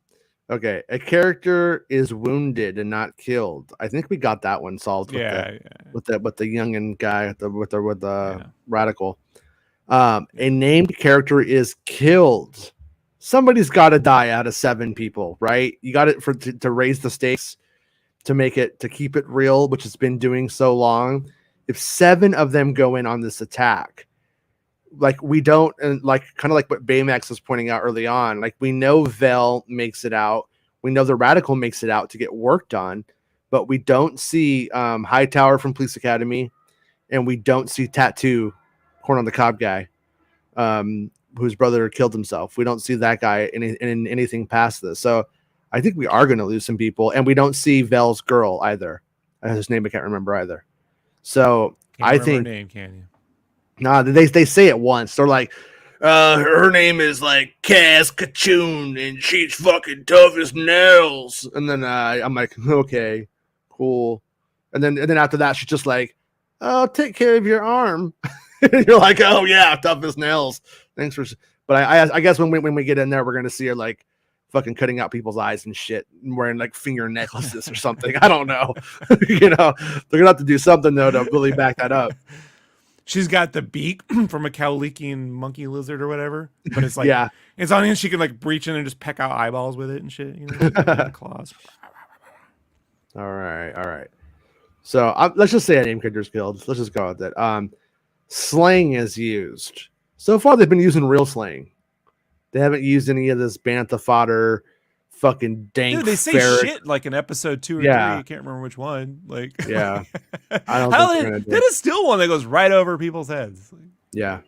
Okay, a character is wounded and not killed. I think we got that one solved. With the youngin guy with the radical. A named character is killed. Somebody's got to die out of 7 people, right? You got it to raise the stakes, to keep it real, which has been doing so long. If 7 of them go in on this attack, like we don't, and like kind of like what Baymax was pointing out early on, like we know Vel makes it out, we know the Radical makes it out to get work done, but we don't see Hightower from Police Academy, and we don't see Tattoo, Corn on the Cob guy, whose brother killed himself. We don't see that guy in anything past this. So I think we are going to lose some people, and we don't see Vel's girl either. His name I can't remember either. So I think. Her name, can you? Nah, they say it once. They're like, her name is like Cass Kachoon, and she's fucking tough as nails. And then I'm like, okay, cool. And then after that, she's just like, oh, take care of your arm. You're like, oh yeah, tough as nails. Thanks for. But I guess when we get in there, we're gonna see her like fucking cutting out people's eyes and shit, and wearing like finger necklaces or something. I don't know. They're gonna have to do something though to really back that up. She's got the beak from a Cowlikian monkey lizard or whatever, but it's like it's on and she can like breach in and just peck out eyeballs with it and shit. Claws. All right. So let's just say a name character's killed. Let's just go with it. Slang is used. So far, they've been using real slang. They haven't used any of this bantha fodder, fucking dank. Dude, they say shit like in episode 2 or 3. I can't remember which one. Like, I don't think that is still one that goes right over people's heads. Yeah.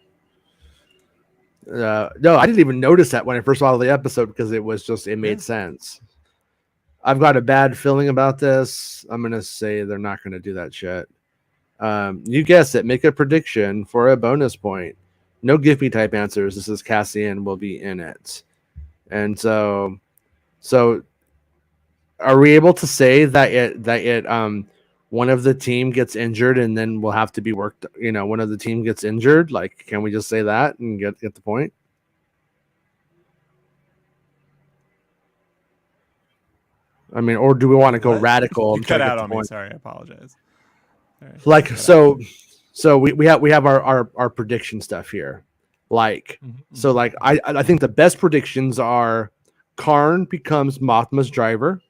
No, I didn't even notice that when I first saw the episode because it made sense. I've got a bad feeling about this. I'm gonna say they're not gonna do that shit. You guess it. Make a prediction for a bonus point. No give me type answers. This is Cassian will be in it, and so are we able to say that one of the team gets injured and then will have to be worked? One of the team gets injured. Like, can we just say that and get the point? I mean, or do we want to go radical? You cut out on me. Sorry, I apologize. Right. Like so we have our prediction stuff here. Like so like I think the best predictions are Karn becomes Mothma's driver.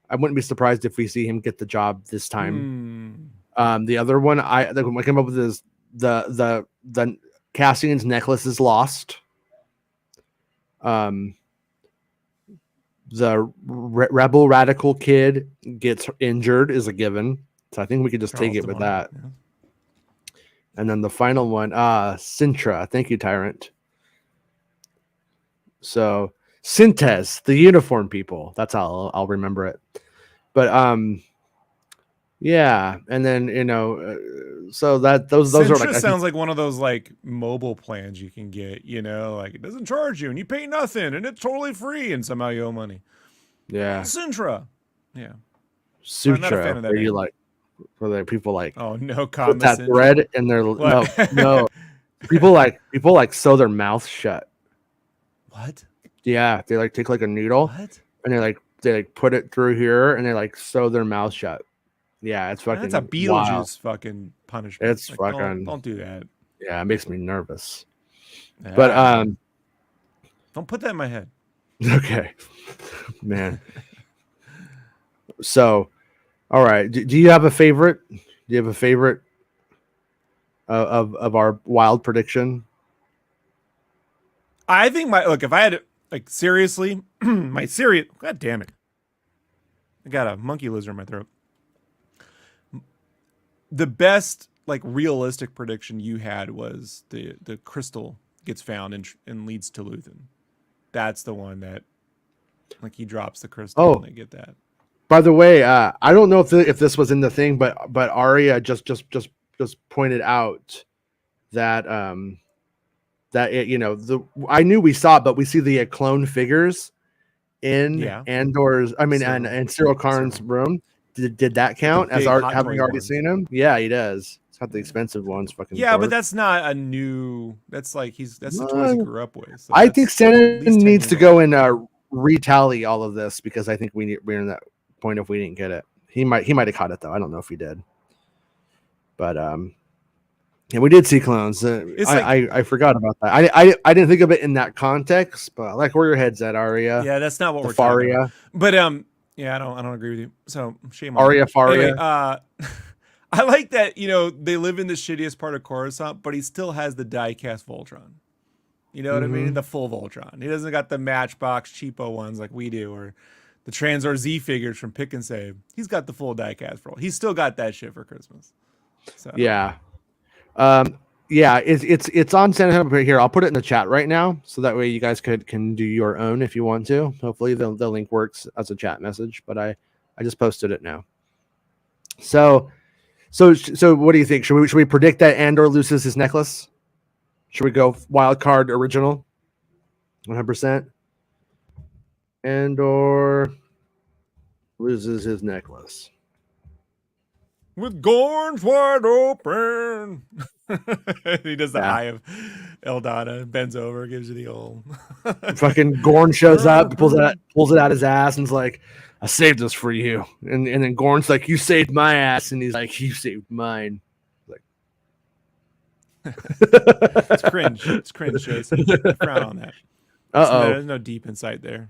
I wouldn't be surprised if we see him get the job this time. The other one I came up with is the Cassian's necklace is lost. The rebel radical kid gets injured is a given. So I think we could just take it with that. Yeah. And then the final one, Sintra. Thank you, Tyrant. So Syntez, the uniform people. That's how I'll remember it. But yeah, and then so that those are like sounds like one of those like mobile plans you can get. Like it doesn't charge you and you pay nothing and it's totally free and somehow you owe money. Yeah, Sintra. Yeah, Sutra. I'm not a fan of that. Where you like, where the people like no put comment that thread in their no. People like sew their mouth shut. What? Yeah, they like take like a needle and they put it through here and they like sew their mouth shut. Yeah, it's fucking. That's a Beetlejuice fucking punishment. It's like, fucking. Don't do that. Yeah, it makes me nervous. Yeah. But don't put that in my head. Okay, man. So, all right. Do you have a favorite? Do you have a favorite of our wild prediction? I think if I had like seriously, my serious. God damn it! I got a monkey lizard in my throat. The best like realistic prediction you had was the crystal gets found and leads to Luthen. That's the one that like he drops the crystal and they get that. By the way, I don't know if this was in the thing, but Arya just pointed out that I knew we saw it, but we see the clone figures in Andor's. I mean, and Cyril Karn's room. Did that count as having already seen him? Yeah, he does. It's got the expensive ones. Fucking but that's not a new. That's like that's the toys he grew up with. So I think Santa needs to go and retally all of this because I think we're in that point if we didn't get it. He might have caught it though. I don't know if he did. But yeah, we did see clones. I forgot about that. I didn't think of it in that context, but I like where your head's at, Arya. Yeah, that's not what we're talking about. But yeah, I don't agree with you. So shame on Arya Faria. Anyway, I like that, they live in the shittiest part of Coruscant, but he still has the die-cast Voltron. You know what I mean? The full Voltron. He doesn't got the Matchbox cheapo ones like we do, or the Transor Z figures from Pick and Save. He's got the full die-cast roll. He's still got that shit for Christmas. So yeah. Yeah, it's on Santa right here. I'll put it in the chat right now, so that way you guys can do your own if you want to. Hopefully the link works as a chat message, but I just posted it now. So what do you think? Should we predict that Andor loses his necklace? Should we go wild card original? 100%. Andor loses his necklace. With Gorns wide open. He does the eye of Eldana, bends over, gives you the old. Fucking Gorn shows up, pulls it out his ass, and's like, "I saved this for you." And then Gorn's like, "You saved my ass," and he's like, "You saved mine." Like, it's cringe. It's cringe, Jason. Frown on that. There's no deep insight there.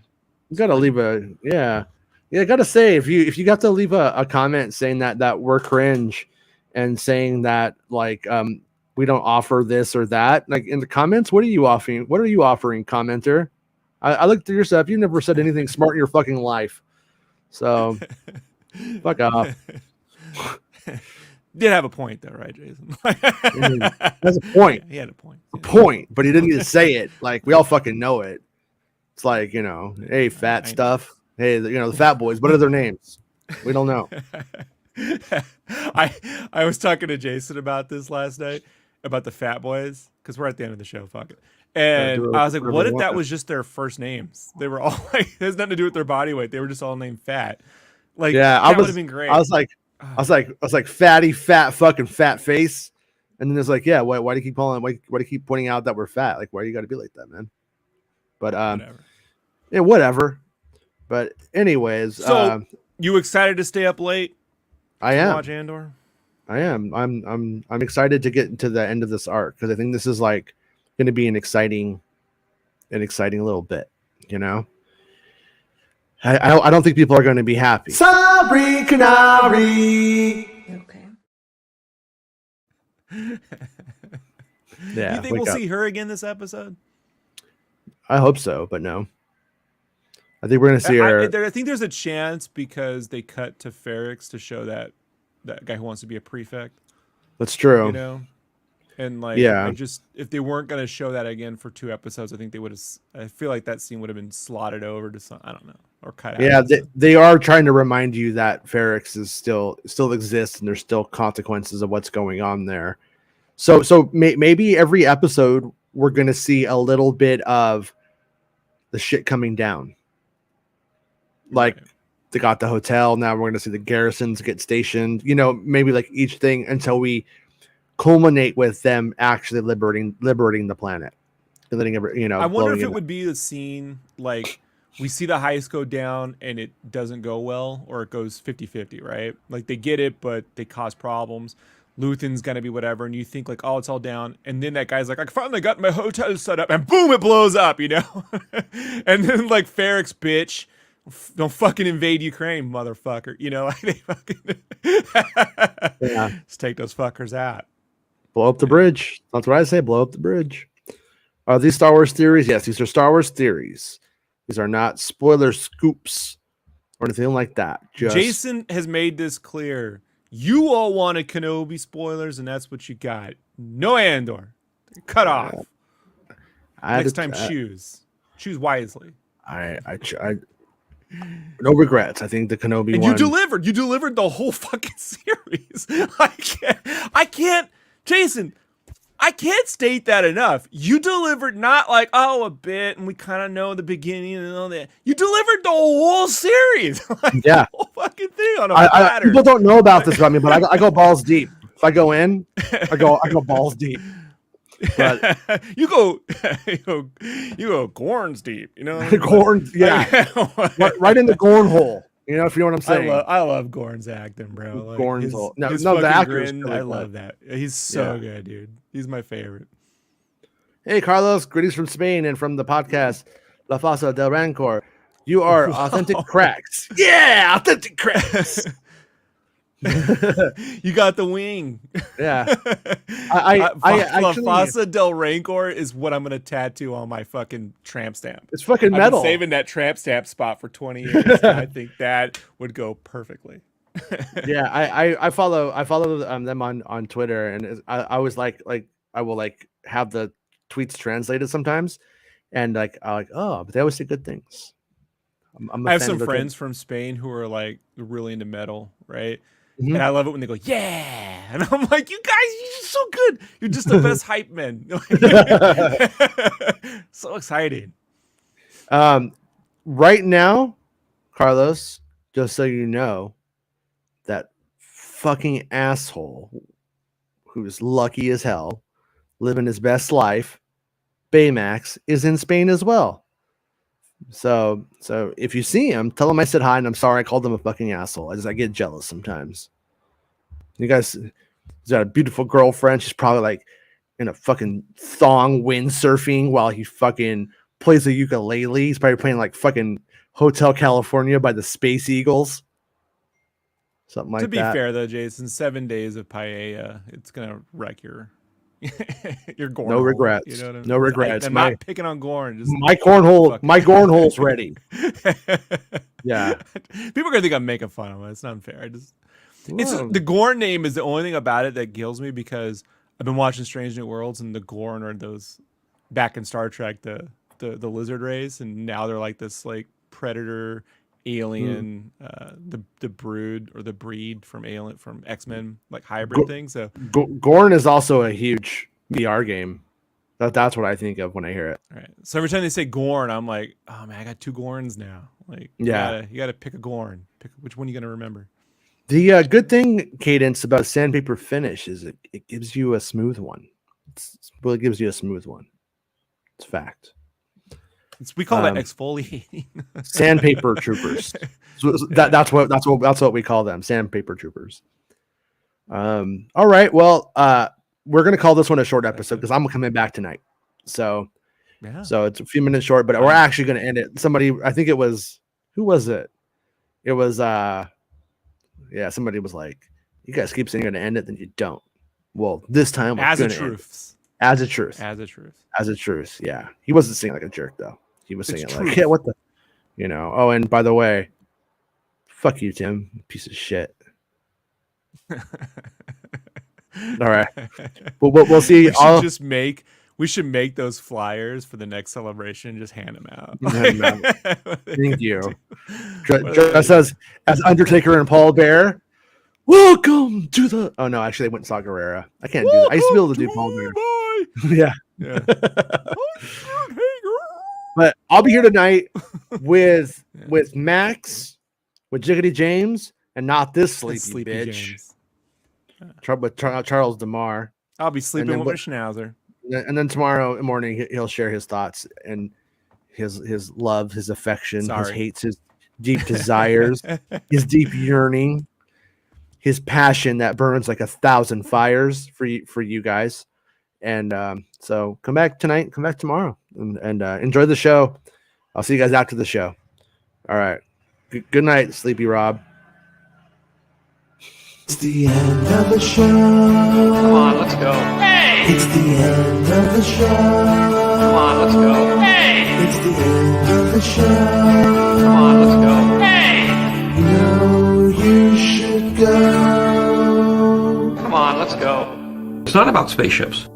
You gotta leave I gotta say, if you got to leave a comment saying that we're cringe and saying that like we don't offer this or that, like in the comments, what are you offering? What are you offering, commenter? I looked through your stuff. You never said anything smart in your fucking life. So fuck off. Did have a point though, right, Jason? That's a point. Yeah, he had a point. A point, but he didn't need to say it. Like we all fucking know it. It's like, hey, fat stuff. Hey, the fat boys. What are their names? We don't know. I was talking to Jason about this last night about the fat boys because we're at the end of the show. Fuck it. And I was like, what if that was just their first names? They were all like, it has nothing to do with their body weight. They were just all named fat. Like, yeah, that would have been great. I was like, fatty, fat, fucking fat face. And then it's like, yeah, why do you keep calling? Why do you keep pointing out that we're fat? Like, why do you got to be like that, man? But whatever. Yeah, whatever. But anyways, so you excited to stay up late? I am. Watch Andor. I am. I'm excited to get into the end of this arc because I think this is like going to be an exciting little bit. I don't think people are going to be happy. Sabri Canary. Okay. Yeah. You think we'll see her again this episode? I hope so, but no. I think we're going to see her. I think there's a chance because they cut to Ferrix to show that guy who wants to be a prefect. That's true. And like, Yeah. if they weren't going to show that again for 2 episodes, I think they would have. I feel like that scene would have been slotted over to some. I don't know, or cut out. Yeah, they are trying to remind you that Ferrix is still exists, and there's still consequences of what's going on there. So maybe every episode we're going to see a little bit of the shit coming down. Like they got the hotel. Now we're going to see the garrisons get stationed. Maybe like each thing until we culminate with them actually liberating the planet. Letting I wonder if it would be the scene like we see the heist go down and it doesn't go well, or it goes 50-50, right? Like they get it, but they cause problems. Luthen's gonna be whatever, and you think like, oh, it's all down, and then that guy's like, I finally got my hotel set up, and boom, it blows up, And then like Ferrix, bitch, don't fucking invade Ukraine, motherfucker. Like they fucking let's take those fuckers out. Blow up the bridge. That's what I say. Blow up the bridge. Are these Star Wars theories? Yes, these are Star Wars theories. These are not spoiler scoops or anything like that. Jason has made this clear. You all wanted Kenobi spoilers, and that's what you got. No Andor. Cut off. Next time, choose wisely. I no regrets. I think the Kenobi and one. You delivered the whole fucking series. I can't, Jason. I can't state that enough. You delivered not like, a bit, and we kind of know the beginning and all that. You delivered the whole series. The whole fucking thing on a platter. People don't know about this about me, but I go balls deep. If I go in, I go balls deep. But you go Gorn's deep, Gorn, right in the Gorn hole. If you know what I'm saying. I love Gorn's acting, bro. Like, Gorn's hole. No, the actor. Really I love that. He's so good, dude. He's my favorite. Hey, Carlos, greetings from Spain and from the podcast La Fosa del Rancor. You are authentic cracks. Yeah, authentic cracks. You got the wing. Yeah. La Fosa del Rancor is what I'm gonna tattoo on my fucking tramp stamp. It's fucking metal. I've been saving that tramp stamp spot for 20 years. I think that would go perfectly. Yeah, I follow them on Twitter, and I was like I will like have the tweets translated sometimes, and like but they always say good things. I have some friends from Spain who are like really into metal, right? Mm-hmm. And I love it when they go, yeah. And I'm like, you guys, you're so good. You're just the best hype men. So exciting. Right now, Carlos, just so you know, that fucking asshole who's lucky as hell, living his best life, Baymax, is in Spain as well. So if you see him, tell him I said hi, and I'm sorry I called him a fucking asshole. I get jealous sometimes. You guys, he's got a beautiful girlfriend. She's probably like in a fucking thong windsurfing while he fucking plays a ukulele. He's probably playing like fucking Hotel California by the Space Eagles. Something like that. To be fair though, Jason, 7 days of paella, it's gonna wreck your Gorn. No regrets. You know what I mean? No regrets. I'm not picking on Gorn. Just my cornhole's ready. Yeah. People are gonna think I'm making fun of him. It's not unfair. The Gorn name is the only thing about it that kills me, because I've been watching Strange New Worlds, and the Gorn are those back in Star Trek, the lizard race, and now they're like this like predator alien, the brood or the breed from X-Men, like hybrid thing. So Gorn is also a huge VR game. That's what I think of when I hear it. All right. So every time they say Gorn, I'm like, oh man, I got 2 Gorns now. Like, you gotta pick a Gorn. Pick which one you gonna remember. The good thing, Cadence, about sandpaper finish is it gives you a smooth one. It really gives you a smooth one. It's fact. We call that exfoliating. Sandpaper troopers. That's what we call them. Sandpaper troopers. All right. Well, we're gonna call this one a short episode because I'm coming back tonight. So it's a few minutes short, but we're actually gonna end it. Somebody, I think it was, who was it? It was somebody was like, you guys keep saying you're gonna end it, then you don't. Well, this time we're as a gonna truth. As a truth. As a truth. As a truth. Yeah. He wasn't singing like a jerk though. He was singing like, yeah, what the, Oh, and by the way, fuck you, Tim, piece of shit. All right. We'll see. We should make those flyers for the next celebration and just hand them out. Thank you. Dress as Undertaker and Paul Bear. Welcome to the. Oh no, actually, I went and saw Guerrera. I can't do that. I used to be able to do Paul Bear. Yeah. But I'll be here tonight with Max, with Jiggity James, and not this sleepy bitch. With Charles DeMar. I'll be sleeping with Schnauzer. And then tomorrow morning he'll share his thoughts and his love, his affection, his hates, his deep desires, his deep yearning, his passion that burns like 1,000 fires for you guys. And so come back tonight, come back tomorrow, and enjoy the show. I'll see you guys after the show. All right. Good night, Sleepy Rob. It's the end of the show. Come on, let's go. Hey! It's the end of the show. Come on, let's go. Hey! It's the end of the show. Come on, let's go. Hey! You know you should go. Come on, let's go. It's not about spaceships.